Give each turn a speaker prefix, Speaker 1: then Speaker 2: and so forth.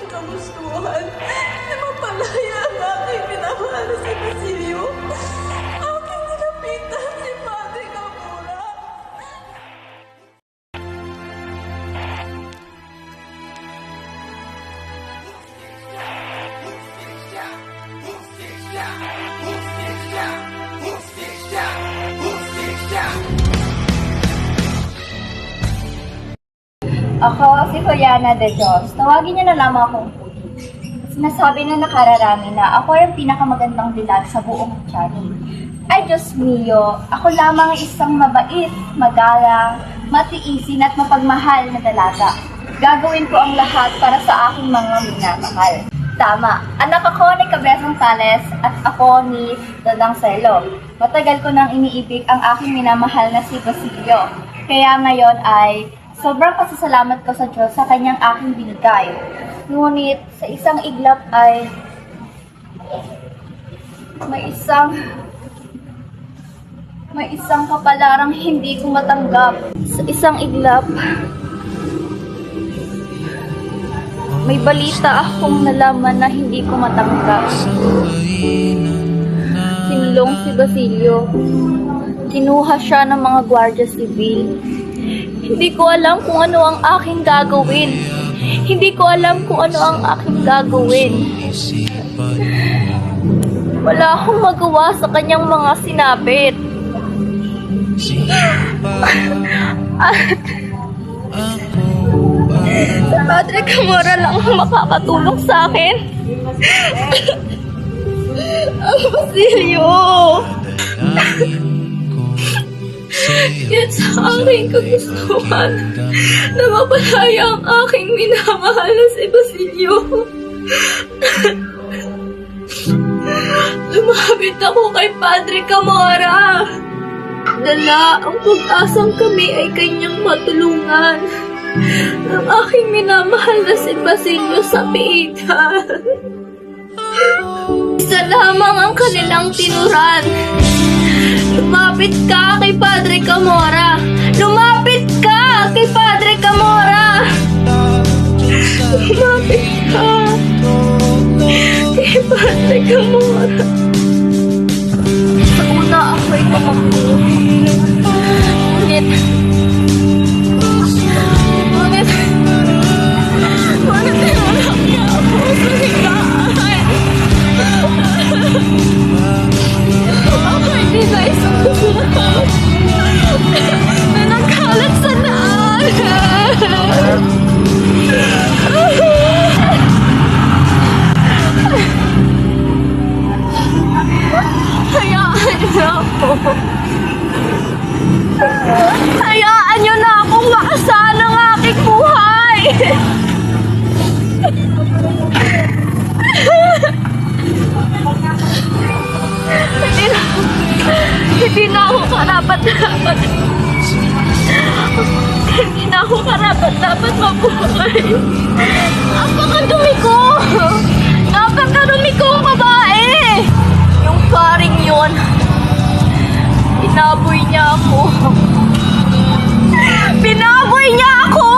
Speaker 1: kagustuhan na mapalaya ang aking minamahal na si Basilio. Aking nilapitan si Padre Camora.
Speaker 2: Ako, si Juliana de Dios. Tawagin niyo na lamang akong Pudi. Sinasabi na nakararami na ako yung pinakamagandang dilag sa buong tiyanin. Ay Diyos mio, ako lamang isang mabait, magalang, matiisin at mapagmahal na dalaga. Gagawin ko ang lahat para sa aking mga minamahal. Tama, anak ako ni Cabezang Tales at ako ni Dodang Celo. Matagal ko nang iniibig ang aking minamahal na si Basilio. Kaya ngayon ay sobrang pasasalamat ko sa Diyos sa kanyang aking binigay. Ngunit sa isang iglap ay may isang kapalarang hindi ko matanggap. Sa isang iglap, may balita akong nalaman na hindi ko matanggap. Sinilong si Basilio. Kinuha siya ng mga gwardiya sibil. Hindi ko alam kung ano ang aking gagawin. Hindi ko alam kung ano ang aking gagawin. Wala akong magawa sa kanyang mga sinabit. Sa Padre Camora lang ang makakatulong sa akin. Ang Basilio! Yan sa aking kagustuhan na mapalaya ang aking minamahal na si Basilio. Lumapit ako kay Padre Camora. Dala ang pag-asang kami ay kanyang matulungan. Ang aking minamahal na si Basilio sa piitan. Isa lamang ang kanilang tinuran. Lumapit ka kay Padre Camora! Lumapit ka kay Padre Camora! Lumapit ka kay Padre Camora! Sa una ako'y tumakbo. Ngunit tinulak niya ako sa higaan. Ako hindi na isang kusulat na nagkalat sa daan. Hayaan niyo na ako. Hayaan niyo na akong makasal ng aking buhay. Hindi na ako karapat-dapat. Hindi na ako karapat-dapat mabuhay. Napakadumi ko! Napakadumi ko, babae! Yung paring yun, binaboy niya ako. Binaboy niya ako!